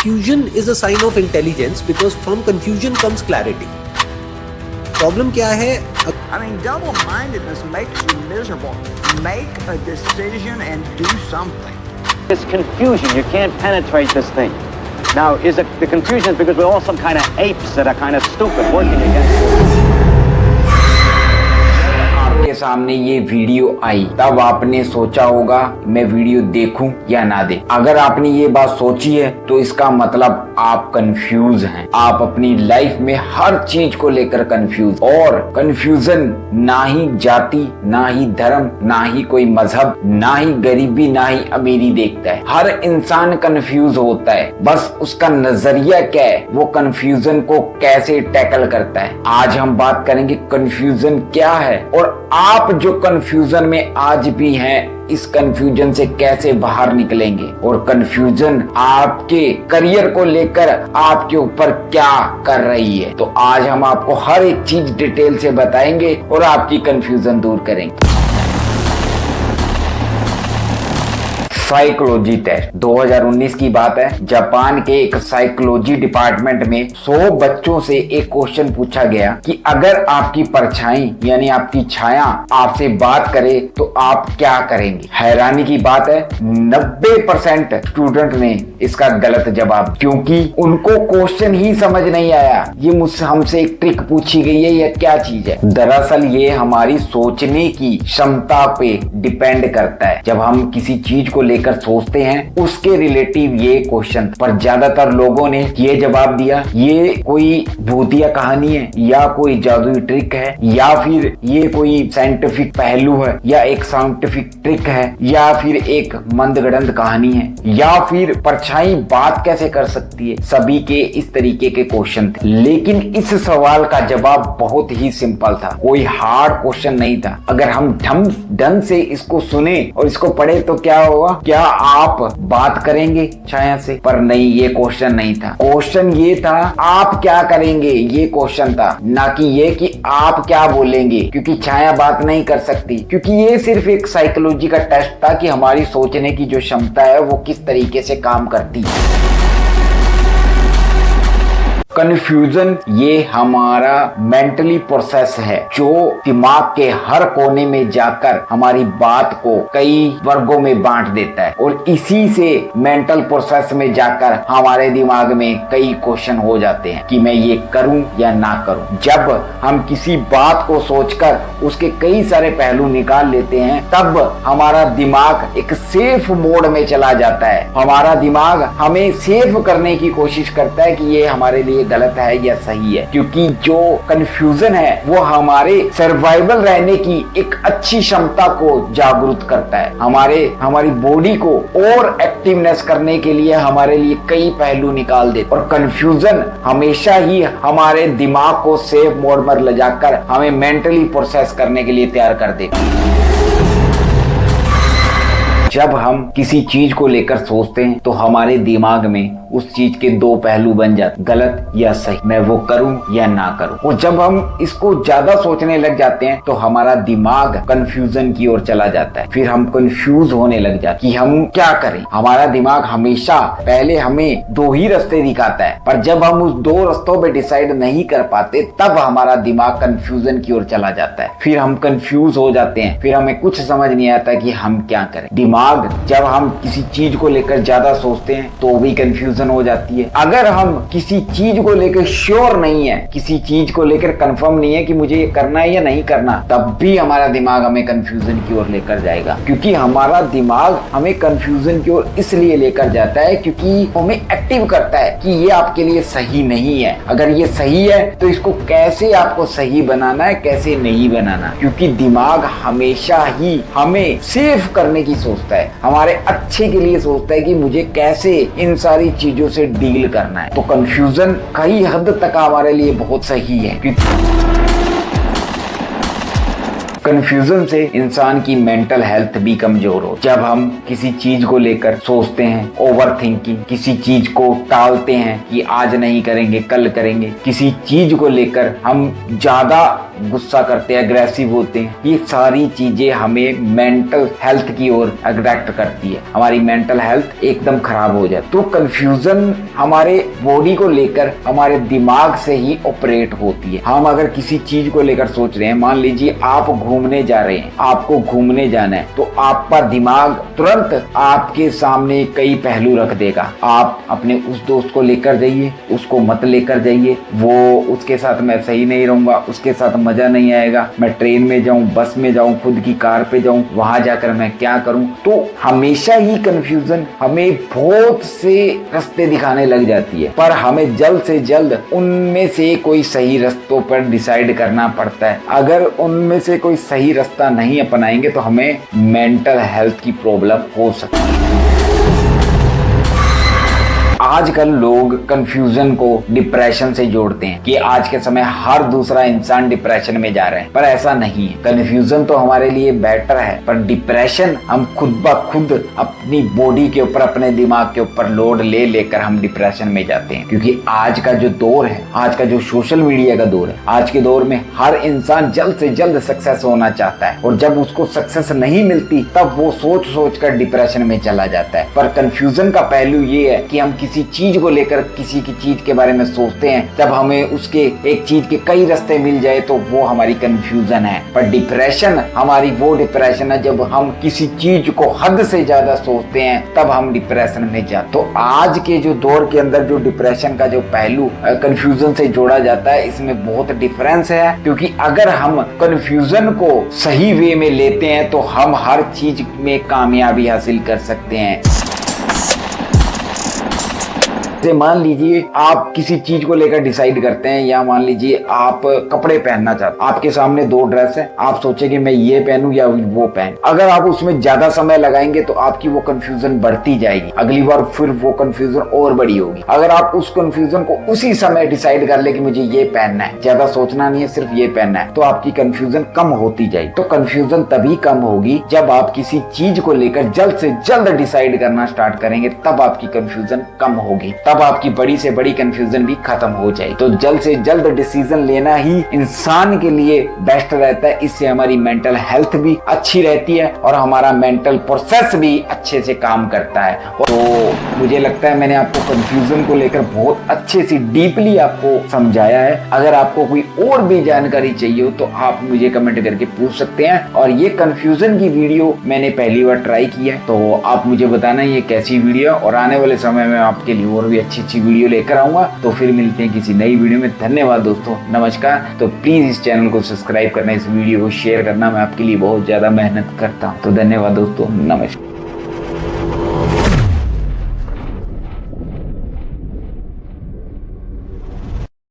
confusion is a sign of intelligence because from confusion comes clarity. Problem क्या है? I mean, double-mindedness makes you miserable. Make a decision and do something. It's confusion. You can't penetrate this thing. Now, is it the confusion is because we're all some kind of apes that are kind of stupid working against it? आपके सामने ये video आई तब आपने सोचा होगा मैं video देखूं या ना दे। अगर आपने ये बात सोची है तो इसका मतलब आप कंफ्यूज हैं। आप अपनी लाइफ में हर चीज को लेकर कंफ्यूज, और कंफ्यूजन ना ही जाति, ना ही धर्म, ना ही कोई मजहब, ना ही गरीबी, ना ही अमीरी देखता है। हर इंसान कंफ्यूज होता है, बस उसका नजरिया क्या है, वो कंफ्यूजन को कैसे टैकल करता है। आज हम बात करेंगे कंफ्यूजन क्या है और आप जो कंफ्यूजन में आज भी हैं इस कंफ्यूजन से कैसे बाहर निकलेंगे, और कंफ्यूजन आपके करियर को लेकर आपके ऊपर क्या कर रही है। तो आज हम आपको हर एक चीज डिटेल से बताएंगे और आपकी कंफ्यूजन दूर करेंगे। साइकोलॉजी टेस्ट 2019 की बात है। जापान के एक साइकोलॉजी डिपार्टमेंट में 100 बच्चों से एक क्वेश्चन पूछा गया कि अगर आपकी परछाई यानी आपकी छाया आपसे बात करे तो आप क्या करेंगे। हैरानी की बात है 90% स्टूडेंट ने इसका गलत जवाब, क्योंकि उनको क्वेश्चन ही समझ नहीं आया ये मुझसे हमसे एक ट्रिक पूछी गई है या क्या चीज है। दरअसल ये हमारी सोचने की क्षमता पे डिपेंड करता है। जब हम किसी चीज को लेकर सोचते हैं उसके रिलेटिव ये क्वेश्चन, पर ज्यादातर लोगों ने ये जवाब दिया ये कोई भूतिया कहानी है या कोई जादुई ट्रिक है या फिर ये कोई साइंटिफिक पहलू है या एक साइंटिफिक ट्रिक है या फिर एक मंदगड़ंत कहानी है या फिर परछाई बात कैसे कर सकती है। सभी के इस तरीके के क्वेश्चन थे, लेकिन इस सवाल का जवाब बहुत ही सिंपल था, कोई हार्ड क्वेश्चन नहीं था। अगर हम ढंग से इसको सुने और इसको पढ़े तो क्या होगा, क्या आप बात करेंगे छाया से? पर नहीं, ये क्वेश्चन नहीं था। क्वेश्चन ये था आप क्या करेंगे, ये क्वेश्चन था, ना कि ये कि आप क्या बोलेंगे, क्योंकि छाया बात नहीं कर सकती। क्योंकि ये सिर्फ एक साइकोलॉजी का टेस्ट था कि हमारी सोचने की जो क्षमता है वो किस तरीके से काम करती है। कंफ्यूजन ये हमारा मेंटली प्रोसेस है जो दिमाग के हर कोने में जाकर हमारी बात को कई वर्गों में बांट देता है, और इसी से मेंटल प्रोसेस में जाकर हमारे दिमाग में कई क्वेश्चन हो जाते हैं कि मैं ये करूं या ना करूं। जब हम किसी बात को सोचकर उसके कई सारे पहलू निकाल लेते हैं तब हमारा दिमाग एक सेफ मोड में चला जाता है। हमारा दिमाग हमें सेफ करने की कोशिश करता है कि ये हमारे लिए गलत है या सही है, क्योंकि जो कंफ्यूजन है वो हमारे सर्वाइवल रहने की एक अच्छी क्षमता को जागरूक करता है। हमारी बॉडी को और एक्टिवनेस करने के लिए हमारे लिए कई पहलू निकाल देते, और कंफ्यूजन हमेशा ही हमारे दिमाग को सेफ मोड पर ले जाकर हमें मेंटली प्रोसेस करने के लिए तैयार कर देता है। जब हम किसी चीज को लेकर सोचते हैं तो हमारे दिमाग में उस चीज के दो पहलू बन जाते, गलत या सही, मैं वो करूं या ना करूं। और जब हम इसको ज्यादा सोचने लग जाते हैं तो हमारा दिमाग कंफ्यूजन की ओर चला जाता है। फिर हम कंफ्यूज होने लग जाते कि हम क्या करें। हमारा दिमाग हमेशा पहले हमें दो ही रास्ते दिखाता है, पर जब हम उस दो रास्तों पे डिसाइड नहीं कर पाते तब हमारा दिमाग कंफ्यूजन की ओर चला जाता है। फिर हम कंफ्यूज हो जाते हैं, फिर हमें कुछ समझ नहीं आता कि हम क्या करें। दिमाग जब हम किसी चीज को लेकर ज्यादा सोचते हैं तो भी कंफ्यूजन हो जाती है। अगर हम किसी चीज को लेकर श्योर नहीं है, किसी चीज को लेकर कंफर्म नहीं है कि मुझे ये करना है या नहीं करना, तब भी हमारा दिमाग हमें कंफ्यूजन की ओर लेकर जाएगा। क्योंकि हमारा दिमाग हमें कंफ्यूजन की ओर इसलिए लेकर जाता है क्योंकि हमें एक्टिव करता है कि ये आपके लिए सही नहीं है। अगर ये सही है तो इसको कैसे आपको सही बनाना है, कैसे नहीं बनाना, क्योंकि दिमाग हमेशा ही हमें सेफ करने की सोचता है, हमारे अच्छे के लिए सोचता है कि मुझे कैसे इन सारी चीजों से डील करना है। तो कंफ्यूजन कई हद तक हमारे लिए बहुत सही है, कंफ्यूजन से इंसान की मेंटल हेल्थ भी कमजोर हो। जब हम किसी चीज को लेकर सोचते हैं, ओवर थिंकिंग, किसी चीज को टालते हैं कि आज नहीं करेंगे कल करेंगे, किसी चीज को लेकर हम ज्यादा गुस्सा करते हैं, अग्रेसिव होते हैं, ये सारी चीजें हमें मेंटल हेल्थ की ओर अट्रैक्ट करती है, हमारी मेंटल हेल्थ एकदम खराब हो जाती है। तो कंफ्यूजन हमारे बॉडी को लेकर हमारे दिमाग से ही ऑपरेट होती है। हम अगर किसी चीज को लेकर सोच रहे हैं, मान लीजिए आप घूमने जा रहे हैं, आपको घूमने जाना है, तो आपका दिमाग तुरंत आपके सामने कई पहलू रख देगा। आप अपने उस दोस्त को लेकर जाइए, उसको मत लेकर जाइए, वो उसके साथ मैं सही नहीं रहूंगा, उसके साथ मजा नहीं आएगा, मैं ट्रेन में जाऊं, बस में जाऊं, खुद की कार पे जाऊं, वहां जाकर मैं क्या करूं। तो हमेशा ही कंफ्यूजन हमें बहुत से रास्ते दिखाने लग जाती है, पर हमें जल्द से जल्द उनमें से कोई सही रास्तों पर डिसाइड करना पड़ता है। अगर उनमें से कोई सही रास्ता नहीं अपनाएंगे तो हमें मेंटल हेल्थ की प्रॉब्लम हो सकती है। आजकल लोग कंफ्यूजन को डिप्रेशन से जोड़ते हैं कि आज के समय हर दूसरा इंसान डिप्रेशन में जा रहे हैं, पर ऐसा नहीं है। कंफ्यूजन तो हमारे लिए बेटर है, पर डिप्रेशन हम खुद ब खुद अपनी बॉडी के ऊपर, अपने दिमाग के ऊपर लोड ले लेकर हम डिप्रेशन में जाते हैं। क्योंकि आज का जो दौर है, आज का जो सोशल मीडिया का दौर है, आज के दौर में हर इंसान जल्द से जल्द सक्सेस होना चाहता है, और जब उसको सक्सेस नहीं मिलती तब वो सोच सोच कर डिप्रेशन में चला जाता है। पर कंफ्यूजन का पहलू ये है कि हम किसी चीज को लेकर, किसी की चीज के बारे में सोचते हैं, जब हमें उसके एक चीज के कई रास्ते मिल जाए तो वो हमारी कंफ्यूजन है। पर डिप्रेशन हमारी वो डिप्रेशन है जब हम किसी चीज को हद से ज्यादा सोचते हैं, तब हम डिप्रेशन में जाते। तो आज के जो दौर के अंदर जो डिप्रेशन का जो पहलू कंफ्यूजन से जोड़ा जाता है, इसमें बहुत डिफरेंस है। क्योंकि अगर हम कंफ्यूजन को सही वे में लेते हैं तो हम हर चीज में कामयाबी हासिल कर सकते हैं। मान लीजिए आप किसी चीज को लेकर डिसाइड करते हैं, या मान लीजिए आप कपड़े पहनना चाहते हैं, आपके सामने दो ड्रेस है, आप सोचे कि मैं ये पहनूं या वो पहन। अगर आप उसमें ज्यादा समय लगाएंगे तो आपकी वो कंफ्यूजन बढ़ती जाएगी, अगली बार फिर वो कंफ्यूजन और बड़ी होगी। अगर आप उस कंफ्यूजन को उसी समय डिसाइड कर ले कि मुझे ये पहनना है, ज्यादा सोचना नहीं है, सिर्फ ये पहनना है, तो आपकी कंफ्यूजन कम होती जाएगी। तो कंफ्यूजन तभी कम होगी जब आप किसी चीज को लेकर जल्द से जल्द डिसाइड करना स्टार्ट करेंगे, तब आपकी कंफ्यूजन कम होगी, तब आपकी बड़ी से बड़ी कंफ्यूजन भी खत्म हो जाए। तो जल्द से जल्द डिसीजन लेना ही इंसान के लिए बेस्ट रहता है। इससे हमारी मेंटल हेल्थ भी अच्छी रहती है और हमारा मेंटल प्रोसेस भी अच्छे से काम करता है। तो मुझे लगता है मैंने आपको कंफ्यूजन को लेकर बहुत अच्छे से डीपली आपको समझाया है। अगर आपको कोई और भी जानकारी चाहिए हो तो आप मुझे कमेंट करके पूछ सकते हैं। और ये कंफ्यूजन की वीडियो मैंने पहली बार ट्राई की है, तो आप मुझे बताना ये कैसी वीडियो, और आने वाले समय में आपके लिए और भी अच्छी वीडियो लेकर आऊंगा। तो फिर मिलते हैं किसी नई वीडियो में। धन्यवाद दोस्तों, नमस्कार। तो प्लीज इस चैनल को सब्सक्राइब करना, इस वीडियो को शेयर करना, मैं आपके लिए बहुत ज्यादा मेहनत करता हूँ। तो धन्यवाद दोस्तों, नमस्कार।